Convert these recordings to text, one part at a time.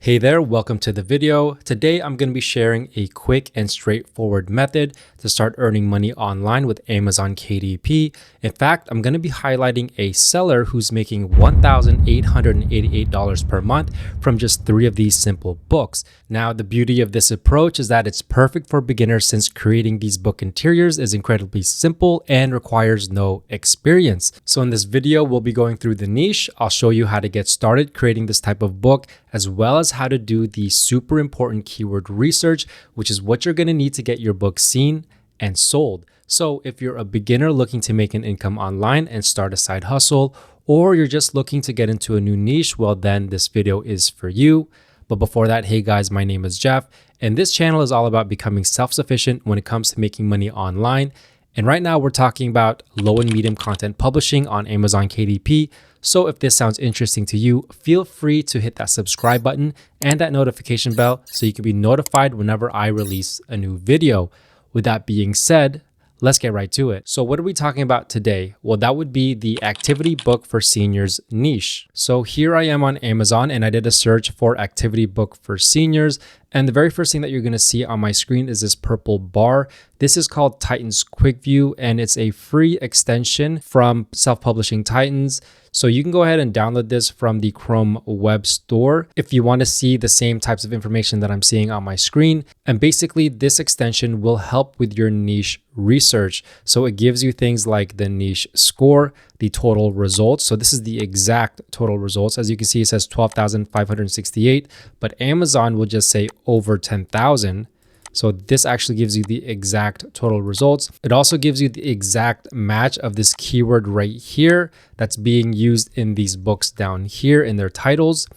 Hey there, welcome to the video. Today I'm going to be sharing a quick and straightforward method to start earning money online with Amazon KDP. In fact, I'm going to be highlighting a seller who's making $1,888 per month from just 3 of these simple books. Now, the beauty of this approach is that it's perfect for beginners since creating these book interiors is incredibly simple and requires no experience. So in this video, we'll be going through the niche. I'll show you how to get started creating this type of book, as well as how to do the super important keyword research, which is what you're going to need to get your book seen and sold. So if you're a beginner looking to make an income online and start a side hustle, or you're just looking to get into a new niche, well, then this video is for you. But before that, hey guys, my name is Jeff, and this channel is all about becoming self-sufficient when it comes to making money online. And right now we're talking about low and medium content publishing on Amazon KDP. So if this sounds interesting to you, feel free to hit that subscribe button and that notification bell so you can be notified whenever I release a new video. With that being said, let's get right to it. So what are we talking about today? Well, that would be the activity book for seniors niche. So here I am on Amazon and I did a search for activity book for seniors. And the very first thing that you're going to see on my screen is this purple bar. This is called Titans Quick View, and it's a free extension from self-publishing Titans. So you can go ahead and download this from the Chrome web store if you want to see the same types of information that I'm seeing on my screen. And basically this extension will help with your niche research. So it gives you things like the niche score, the total results. So this is the exact total results. As you can see, it says 12,568, but Amazon will just say over 10,000. So this actually gives you the exact total results. It also gives you the exact match of this keyword right here that's being used in these books down here in their titles.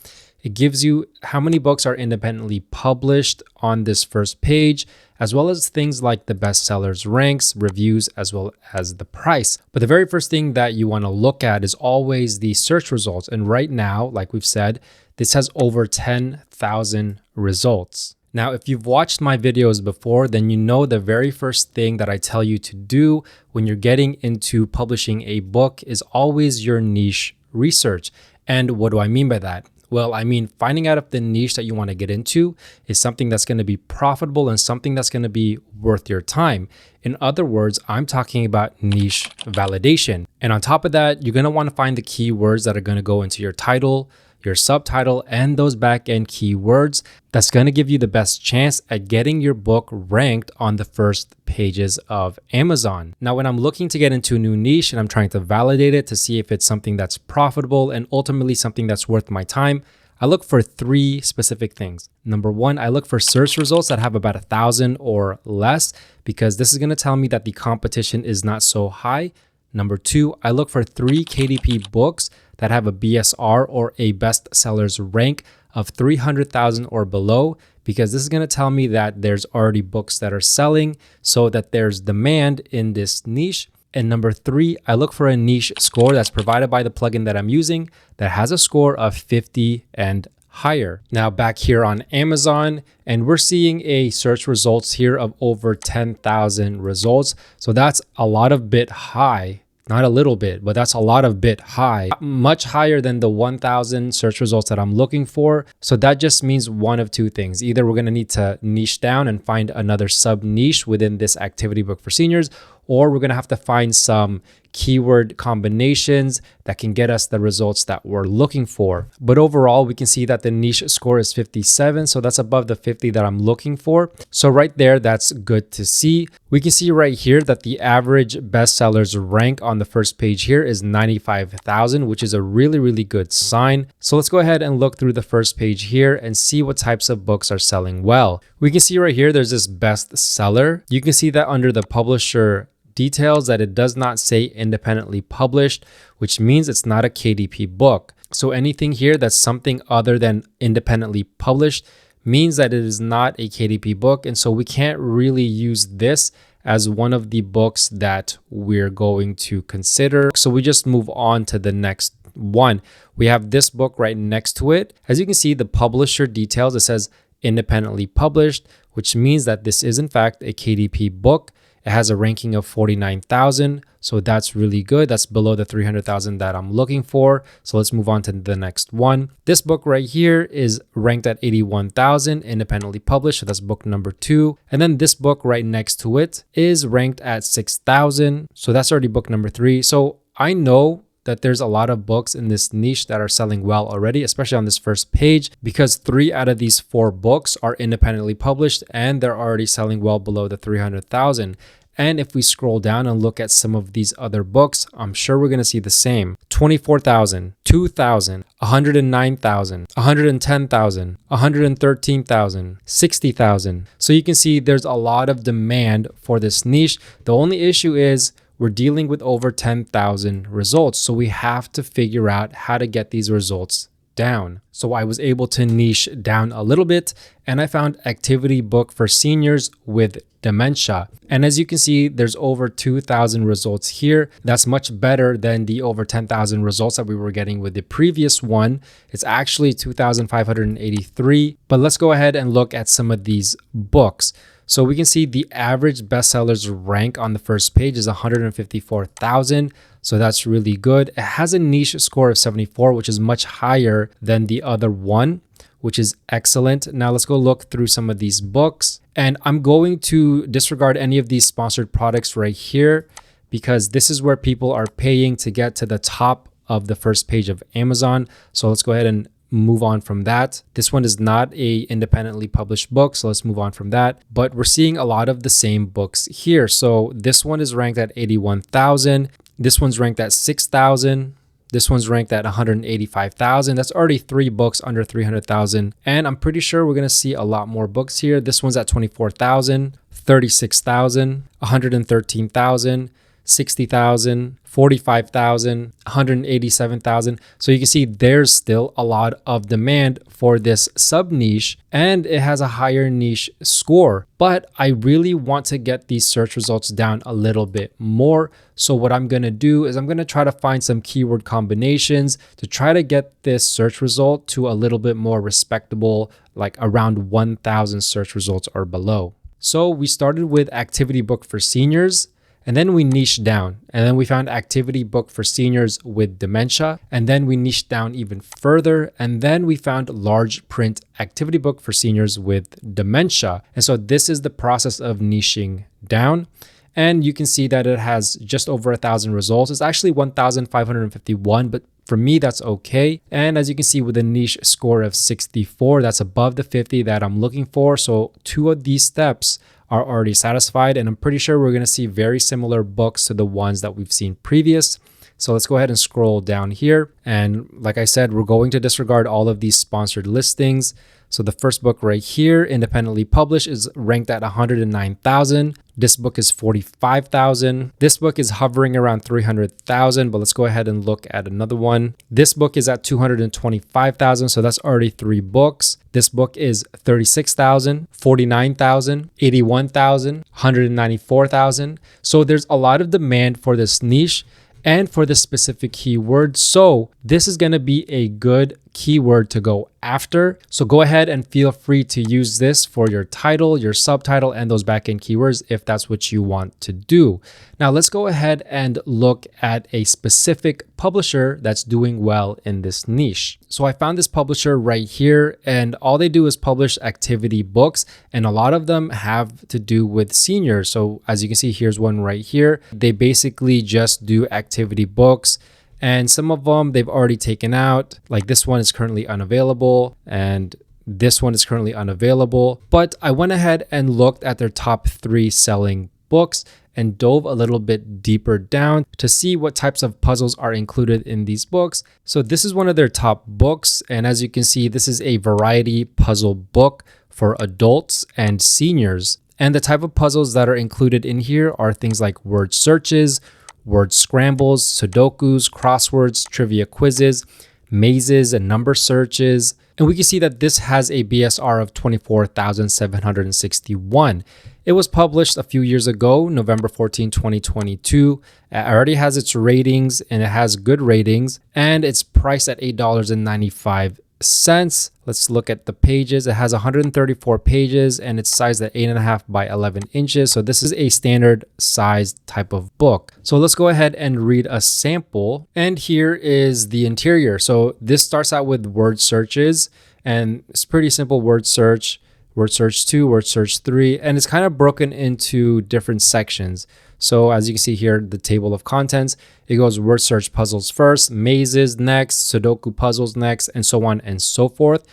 It gives you how many books are independently published on this first page, as well as things like the bestsellers ranks, reviews, as well as the price. But the very first thing that you want to look at is always the search results. And right now, like we've said, this has over 10,000 results. Now, if you've watched my videos before, then you know the very first thing that I tell you to do when you're getting into publishing a book is always your niche research. And what do I mean by that? Well, I mean finding out if the niche that you want to get into is something that's going to be profitable and something that's going to be worth your time. In other words, I'm talking about niche validation. And on top of that, you're going to want to find the keywords that are going to go into your title, your subtitle, and those back-end keywords that's going to give you the best chance at getting your book ranked on the first pages of Amazon. Now, when I'm looking to get into a new niche and I'm trying to validate it to see if it's something that's profitable and ultimately something that's worth my time, I look for 3 specific things. Number 1, I look for search results that have about 1,000 or less, because this is going to tell me that the competition is not so high. Number 2, I look for 3 KDP books that have a BSR or a bestsellers rank of 300,000 or below, because this is going to tell me that there's already books that are selling, so that there's demand in this niche. And number 3, I look for a niche score that's provided by the plugin that I'm using that has a score of 50 and higher. Now back here on Amazon, and we're seeing a search results here of over 10,000 results. So that's a lot of bit high. Not a little bit, but that's a lot of bit high, much higher than the 1,000 search results that I'm looking for. So that just means one of 2 things. Either we're going to need to niche down and find another sub niche within this activity book for seniors, or we're going to have to find some keyword combinations that can get us the results that we're looking for. But overall, we can see that the niche score is 57. So that's above the 50 that I'm looking for. So right there, that's good to see. We can see right here that the average bestsellers rank on the first page here is 95,000, which is a really, really good sign. So let's go ahead and look through the first page here and see what types of books are selling well. We can see right here, there's this bestseller. You can see that under the publisher details that it does not say independently published, which means it's not a KDP book. So anything here that's something other than independently published means that it is not a KDP book. And so we can't really use this as one of the books that we're going to consider. So we just move on to the next one. We have this book right next to it. As you can see, the publisher details, it says independently published, which means that this is in fact a KDP book. It has a ranking of 49,000. So that's really good. That's below the 300,000 that I'm looking for. So let's move on to the next one. This book right here is ranked at 81,000, independently published. So that's book number 2. And then this book right next to it is ranked at 6,000. So that's already book number 3. So I know that there's a lot of books in this niche that are selling well already, especially on this first page, because 3 out of these 4 books are independently published and they're already selling well below the 300,000. And if we scroll down and look at some of these other books, I'm sure we're going to see the same. 24,000, 2,000, 109,000, 110,000, 113,000, 60,000. So you can see there's a lot of demand for this niche. The only issue is we're dealing with over 10,000 results. So we have to figure out how to get these results down. So I was able to niche down a little bit and I found activity book for seniors with dementia. And as you can see, there's over 2,000 results here. That's much better than the over 10,000 results that we were getting with the previous one. It's actually 2,583. But let's go ahead and look at some of these books. So we can see the average bestsellers rank on the first page is 154,000. So that's really good. It has a niche score of 74, which is much higher than the other one, which is excellent. Now let's go look through some of these books. And I'm going to disregard any of these sponsored products right here because this is where people are paying to get to the top of the first page of Amazon. So let's go ahead and move on from that. This one is not a independently published book, so let's move on from that. But we're seeing a lot of the same books here. So this one is ranked at 81,000. This one's ranked at 6,000. This one's ranked at 185,000. That's already 3 books under 300,000. And I'm pretty sure we're going to see a lot more books here. This one's at 24,000, 36,000, 113,000, 60,000, 45,000, 187,000. So you can see there's still a lot of demand for this sub niche and it has a higher niche score. But I really want to get these search results down a little bit more. So what I'm going to do is I'm going to try to find some keyword combinations to try to get this search result to a little bit more respectable, like around 1,000 search results or below. So we started with activity book for seniors. And then we niched down and then we found activity book for seniors with dementia. And then we niched down even further. And then we found large print activity book for seniors with dementia. And so this is the process of niching down. And you can see that it has just over 1,000 results. It's actually 1,551, but for me, that's okay. And as you can see with a niche score of 64, that's above the 50 that I'm looking for. So 2 of these steps are already satisfied. And I'm pretty sure we're going to see very similar books to the ones that we've seen previous. So let's go ahead and scroll down here. And like I said, we're going to disregard all of these sponsored listings. So the first book right here, independently published, is ranked at 109,000. This book is 45,000. This book is hovering around 300,000, but let's go ahead and look at another one. This book is at 225,000, so that's already 3 books. This book is 36,000, 49,000, 81,000, 194,000. So there's a lot of demand for this niche and for this specific keyword. So this is going to be a good keyword to go after. So go ahead and feel free to use this for your title, your subtitle, and those backend keywords if that's what you want to do. Now let's go ahead and look at a specific publisher that's doing well in this niche. So I found this publisher right here, and all they do is publish activity books, and a lot of them have to do with seniors. So as you can see, here's one right here. They basically just do activity books. And some of them they've already taken out, like this one is currently unavailable and this one is currently unavailable. But I went ahead and looked at their top 3 selling books and dove a little bit deeper down to see what types of puzzles are included in these books. So this is one of their top books. And as you can see, this is a variety puzzle book for adults and seniors. And the type of puzzles that are included in here are things like word searches, word scrambles, Sudokus, crosswords, trivia quizzes, mazes, and number searches. And we can see that this has a BSR of 24,761. It was published a few years ago, November 14, 2022. It already has its ratings and it has good ratings, and it's priced at $8.95. cents. Let's look at the pages. It has 134 pages and it's sized at 8.5 by 11 inches. So this is a standard sized type of book. So let's go ahead and read a sample. And here is the interior. So this starts out with word searches, and it's pretty simple: word search 2, word search 3, and it's kind of broken into different sections. So as you can see here, the table of contents, it goes word search puzzles first, mazes next, Sudoku puzzles next, and so on and so forth.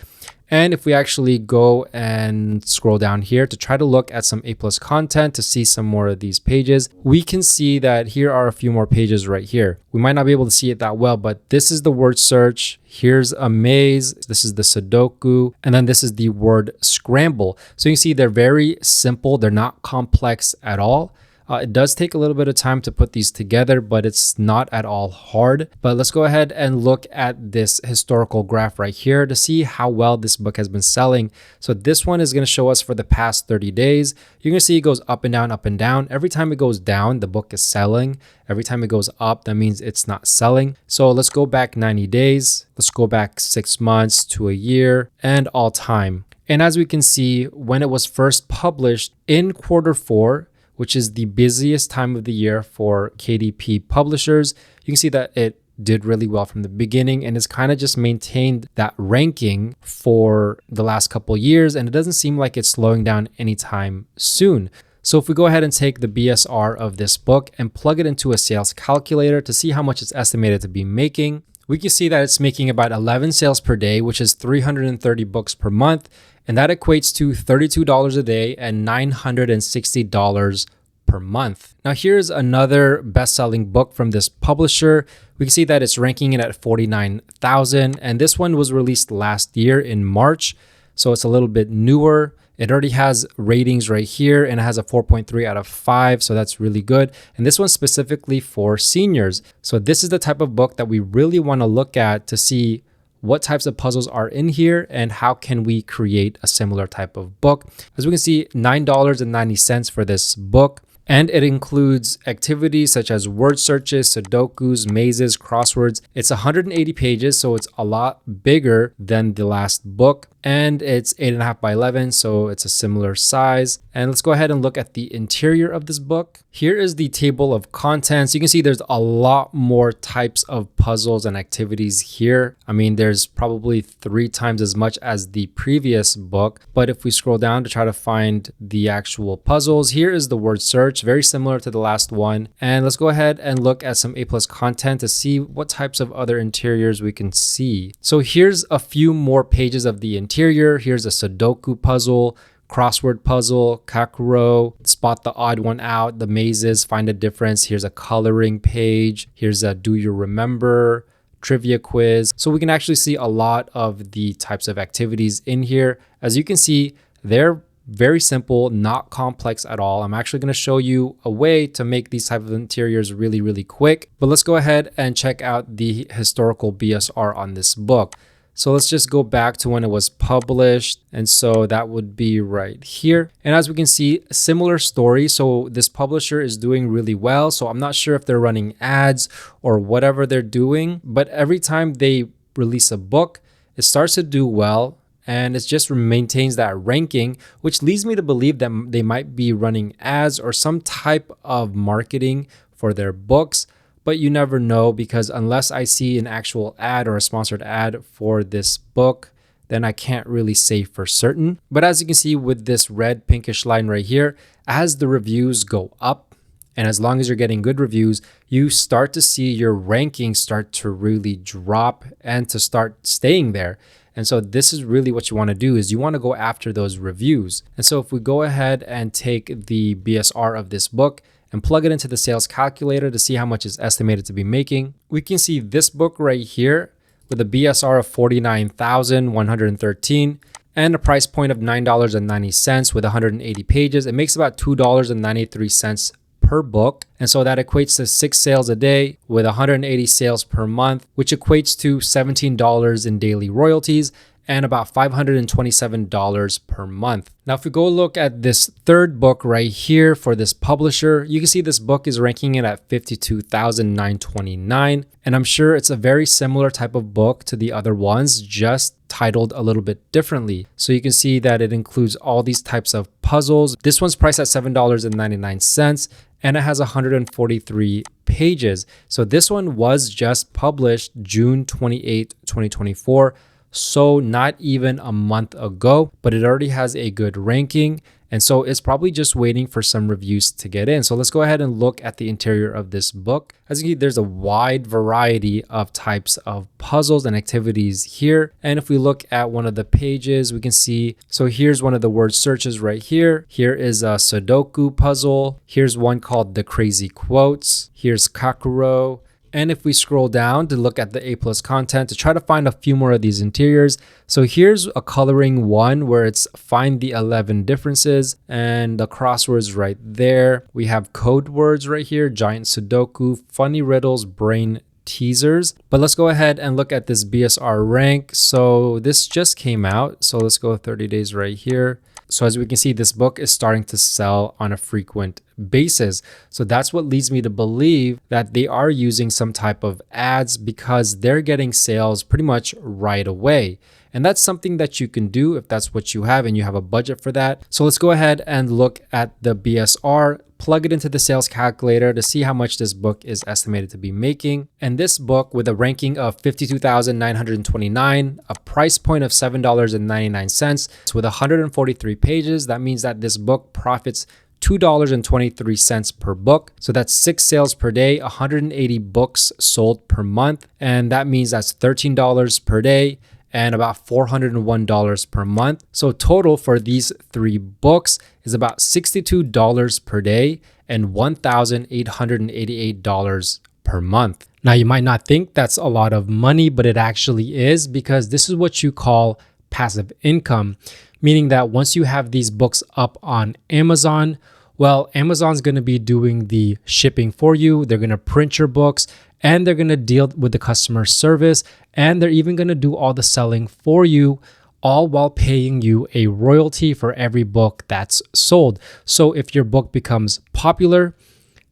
And if we actually go and scroll down here to try to look at some A+ content to see some more of these pages, we can see that here are a few more pages right here. We might not be able to see it that well, but this is the word search. Here's a maze. This is the Sudoku. And then this is the word scramble. So you can see they're very simple. They're not complex at all. It does take a little bit of time to put these together, but it's not at all hard. But let's go ahead and look at this historical graph right here to see how well this book has been selling. So this one is going to show us for the past 30 days. You're going to see it goes up and down, up and down. Every time it goes down, the book is selling. Every time it goes up, that means it's not selling. So let's go back 90 days. Let's go back 6 months to a year and all time. And as we can see, when it was first published in Q4, which is the busiest time of the year for KDP publishers, you can see that it did really well from the beginning and it's kind of just maintained that ranking for the last couple years, and it doesn't seem like it's slowing down anytime soon. So if we go ahead and take the BSR of this book and plug it into a sales calculator to see how much it's estimated to be making, we can see that it's making about 11 sales per day, which is 330 books per month. And that equates to $32 a day and $960 per month. Now here's another best-selling book from this publisher. We can see that it's ranking it at 49,000, and this one was released last year in March. So it's a little bit newer. It already has ratings right here and it has a 4.3 out of 5. So that's really good. And this one's specifically for seniors. So this is the type of book that we really want to look at to see what types of puzzles are in here and how can we create a similar type of book. As we can see, $9.90 for this book. And it includes activities such as word searches, Sudokus, mazes, crosswords. It's 180 pages, so it's a lot bigger than the last book. And it's 8.5 by 11, so it's a similar size. And let's go ahead and look at the interior of this book. Here is the table of contents. You can see there's a lot more types of puzzles and activities here. I mean, there's probably 3 times as much as the previous book. But if we scroll down to try to find the actual puzzles, here is the word search, very similar to the last one. And let's go ahead and look at some A+ content to see what types of other interiors we can see. So here's a few more pages of the interior. Here's a Sudoku puzzle, crossword puzzle, kakuro, spot the odd one out, the mazes, find a difference. Here's a coloring page. Here's a do you remember, trivia quiz. So we can actually see a lot of the types of activities in here. As you can see, they're very simple, not complex at all. I'm actually going to show you a way to make these type of interiors really, really quick. But let's go ahead and check out the historical BSR on this book. So let's just go back to when it was published. And so that would be right here. And as we can see, similar story. So this publisher is doing really well. So I'm not sure if they're running ads or whatever they're doing, but every time they release a book, it starts to do well. And it just maintains that ranking, which leads me to believe that they might be running ads or some type of marketing for their books. But you never know, because unless I see an actual ad or a sponsored ad for this book, then I can't really say for certain. But as you can see with this red pinkish line right here, as the reviews go up, and as long as you're getting good reviews, you start to see your rankings start to really drop and to start staying there. And so this is really what you want to do, is you want to go after those reviews. And so if we go ahead and take the BSR of this book and plug it into the sales calculator to see how much it's estimated to be making, we can see this book right here with a BSR of 49,113 and a price point of $9.90 with 180 pages. It makes about $2.93 per book. And so that equates to 6 sales a day with 180 sales per month, which equates to $17 in daily royalties and about $527 per month. Now, if we go look at this third book right here for this publisher, you can see this book is ranking it at 52,929. And I'm sure it's a very similar type of book to the other ones, just titled a little bit differently. So you can see that it includes all these types of puzzles. This one's priced at $7.99 and it has 143 pages. So this one was just published June 28, 2024. So not even a month ago, but it already has a good ranking. And so it's probably just waiting for some reviews to get in. So let's go ahead and look at the interior of this book. As you can see, there's a wide variety of types of puzzles and activities here. And if we look at one of the pages, we can see, so here's one of the word searches right here. Here is a Sudoku puzzle. Here's one called The Crazy Quotes. Here's Kakuro. And if we scroll down to look at the A+ content to try to find a few more of these interiors. So here's a coloring one where it's find the 11 differences and the crosswords right there. We have code words right here, giant Sudoku, funny riddles, brain teasers. But let's go ahead and look at this BSR rank. So this just came out. So let's go 30 days right here. So as we can see, this book is starting to sell on a frequent basis. So that's what leads me to believe that they are using some type of ads because they're getting sales pretty much right away. And that's something that you can do if that's what you have and you have a budget for that. So let's go ahead and look at the BSR, plug it into the sales calculator to see how much this book is estimated to be making. And this book with a ranking of 52,929, a price point of $7.99 with 143 pages, that means that this book profits $2.23 per book. So that's 6 sales per day, 180 books sold per month. And that means that's $13 per day and about $401 per month. So total for these 3 books is about $62 per day and $1,888 per month. Now you might not think that's a lot of money, but it actually is, because this is what you call passive income, meaning that once you have these books up on Amazon, well, Amazon's going to be doing the shipping for you. They're going to print your books and they're going to deal with the customer service, and they're even going to do all the selling for you, all while paying you a royalty for every book that's sold. So if your book becomes popular,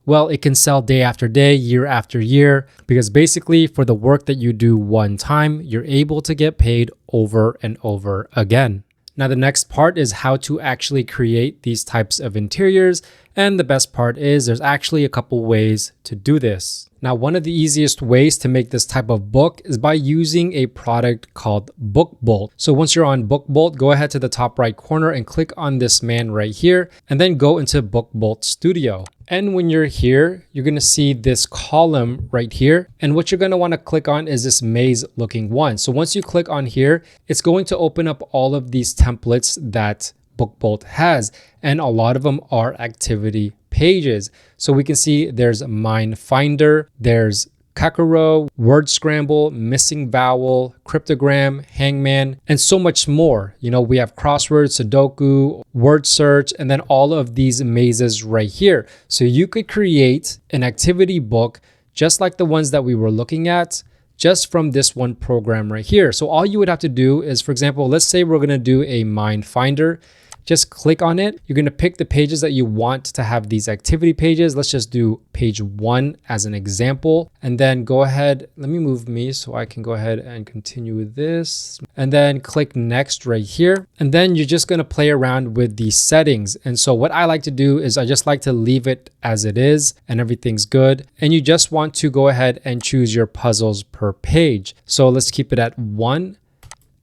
well, it can sell day after day, year after year, because basically for the work that you do one time, you're able to get paid over and over again. Now, the next part is how to actually create these types of interiors. And the best part is there's actually a couple ways to do this. Now, one of the easiest ways to make this type of book is by using a product called BookBolt. So once you're on BookBolt, go ahead to the top right corner and click on this man right here, and then go into BookBolt Studio. And when you're here, you're going to see this column right here. And what you're going to want to click on is this maze looking one. So once you click on here, it's going to open up all of these templates that BookBolt has. And a lot of them are activity pages. So we can see there's Mind Finder, there's Kakuro, Word Scramble, Missing Vowel, Cryptogram, Hangman, and so much more. You know, we have crosswords, Sudoku, word search, and then all of these mazes right here. So you could create an activity book just like the ones that we were looking at, just from this one program right here. So all you would have to do is, for example, let's say we're going to do a Mind Finder. Just click on it. You're going to pick the pages that you want to have these activity pages. Let's just do page 1 as an example. And then go ahead. Let me move me so I can go ahead and continue with this. And then click next right here. And then you're just going to play around with these settings. And so what I like to do is I just like to leave it as it is and everything's good. And you just want to go ahead and choose your puzzles per page. So let's keep it at 1.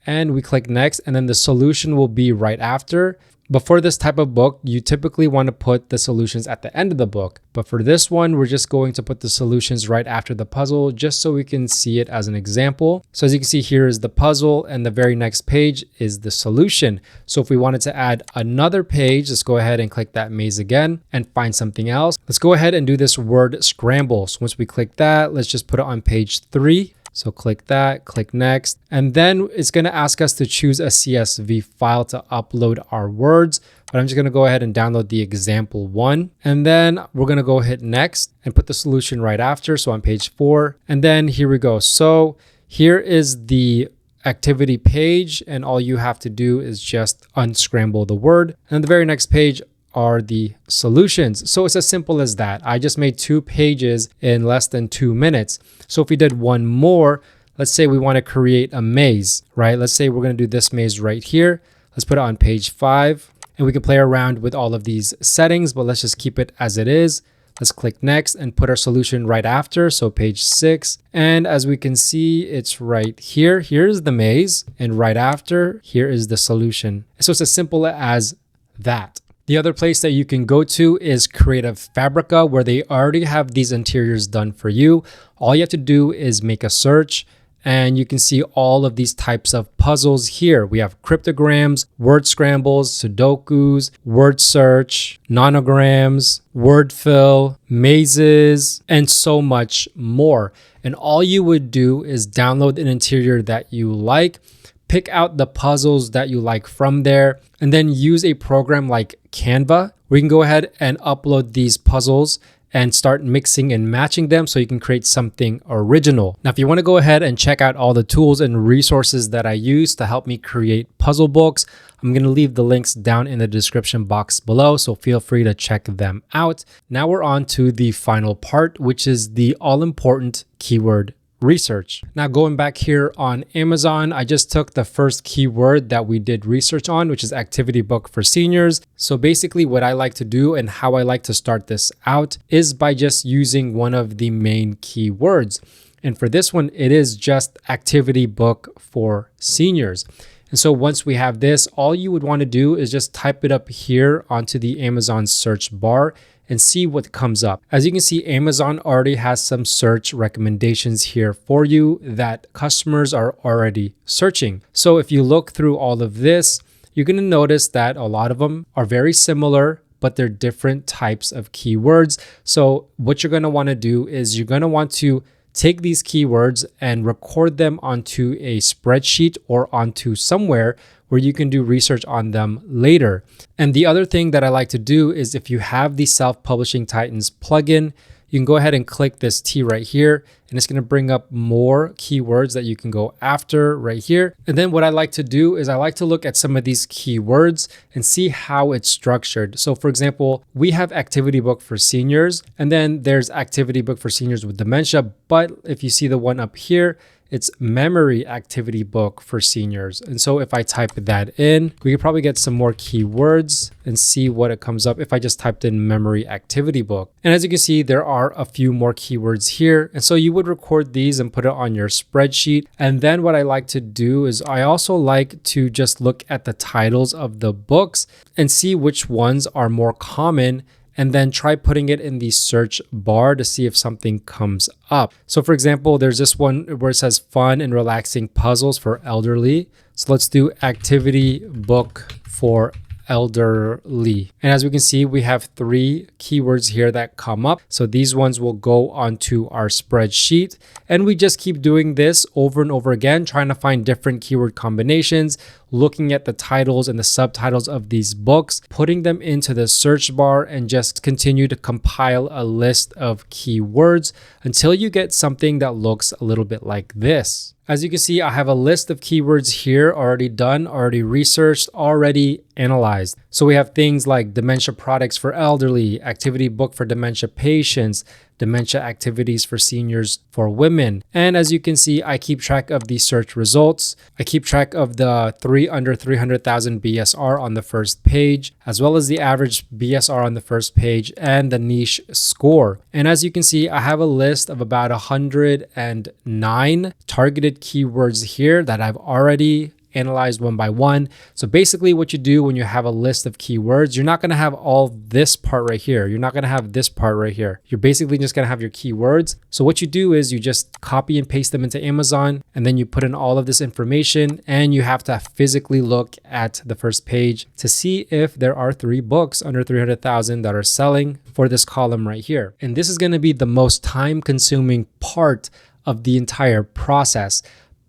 And we click next, and then the solution will be right after. But for this type of book, you typically want to put the solutions at the end of the book. But for this one, we're just going to put the solutions right after the puzzle, just so we can see it as an example. So as you can see, here is the puzzle, and the very next page is the solution. So if we wanted to add another page, let's go ahead and click that maze again and find something else. Let's go ahead and do this word scramble. So once we click that, let's just put it on page 3. So click that, click next, and then it's going to ask us to choose a CSV file to upload our words. But I'm just going to go ahead and download the example one. And then we're going to go hit next and put the solution right after. So on page 4. And then here we go. So here is the activity page, and all you have to do is just unscramble the word. And the very next page are the solutions. So it's as simple as that. I just made 2 pages in less than 2 minutes. So if we did one more, let's say we want to create a maze, right? Let's say we're going to do this maze right here. Let's put it on page 5, and we can play around with all of these settings, but let's just keep it as it is. Let's click next and put our solution right after. So page 6. And as we can see, it's right here. Here's the maze. And right after, here is the solution. So it's as simple as that. The other place that you can go to is Creative Fabrica, where they already have these interiors done for you. All you have to do is make a search, and you can see all of these types of puzzles here. We have cryptograms, word scrambles, sudokus, word search, nonograms, word fill, mazes, and so much more. And all you would do is download an interior that you like, pick out the puzzles that you like from there, and then use a program like Canva, where you can go ahead and upload these puzzles and start mixing and matching them so you can create something original. Now, if you want to go ahead and check out all the tools and resources that I use to help me create puzzle books, I'm going to leave the links down in the description box below, so feel free to check them out. Now we're on to the final part, which is the all-important keyword research. Now going back here on Amazon, I just took the first keyword that we did research on, which is activity book for seniors. So basically what I like to do and how I like to start this out is by just using one of the main keywords. And for this one, it is just activity book for seniors. And so once we have this, all you would want to do is just type it up here onto the Amazon search bar and see what comes up. As you can see, Amazon already has some search recommendations here for you that customers are already searching. So if you look through all of this, you're going to notice that a lot of them are very similar, but they're different types of keywords. So what you're going to want to do is you're going to want to take these keywords and record them onto a spreadsheet or onto somewhere where you can do research on them later. And the other thing that I like to do is if you have the Self-Publishing Titans plugin, you can go ahead and click this T right here, and it's going to bring up more keywords that you can go after right here. And then what I like to do is I like to look at some of these keywords and see how it's structured. So for example, we have activity book for seniors, and then there's activity book for seniors with dementia. But if you see the one up here, it's memory activity book for seniors. And so if I type that in, we could probably get some more keywords and see what it comes up if I just typed in memory activity book. And as you can see, there are a few more keywords here. And so you would record these and put it on your spreadsheet. And then what I like to do is I also like to just look at the titles of the books and see which ones are more common, and then try putting it in the search bar to see if something comes up. So for example, there's this one where it says fun and relaxing puzzles for elderly. So let's do activity book for elderly. And as we can see, we have 3 keywords here that come up. So these ones will go onto our spreadsheet. And we just keep doing this over and over again, trying to find different keyword combinations, looking at the titles and the subtitles of these books, putting them into the search bar, and just continue to compile a list of keywords until you get something that looks a little bit like this. As you can see, I have a list of keywords here already done, already researched, already analyzed. So we have things like dementia products for elderly, activity book for dementia patients, dementia activities for seniors for women. And as you can see, I keep track of the search results. I keep track of the 3 under 300,000 BSR on the first page, as well as the average BSR on the first page and the niche score. And as you can see, I have a list of about 109 targeted keywords here that I've already analyzed one by one. So basically what you do when you have a list of keywords, you're not going to have all this part right here. You're not going to have this part right here. You're basically just going to have your keywords. So what you do is you just copy and paste them into Amazon, and then you put in all of this information, and you have to physically look at the first page to see if there are 3 books under 300,000 that are selling for this column right here. And this is going to be the most time-consuming part of the entire process.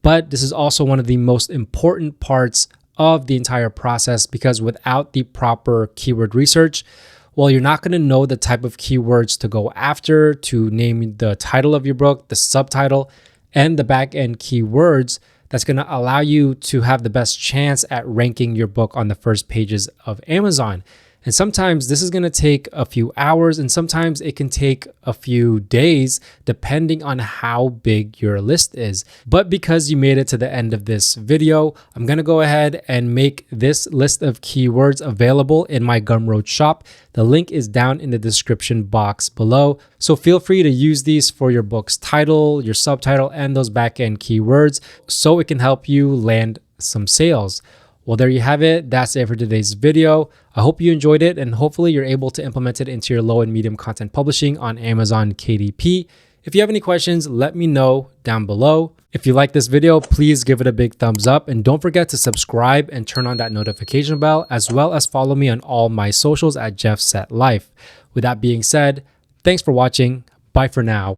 But this is also one of the most important parts of the entire process, because without the proper keyword research, well, you're not going to know the type of keywords to go after to name the title of your book, the subtitle, and the back end keywords that's going to allow you to have the best chance at ranking your book on the first pages of Amazon. And sometimes this is going to take a few hours, and sometimes it can take a few days depending on how big your list is. But because you made it to the end of this video, I'm going to go ahead and make this list of keywords available in my Gumroad shop. The link is down in the description box below. So feel free to use these for your book's title, your subtitle, and those back-end keywords so it can help you land some sales. Well, there you have it. That's it for today's video. I hope you enjoyed it, and hopefully you're able to implement it into your low and medium content publishing on Amazon KDP. If you have any questions, let me know down below. If you like this video, please give it a big thumbs up, and don't forget to subscribe and turn on that notification bell, as well as follow me on all my socials at Jeff Set Life. With that being said, thanks for watching. Bye for now.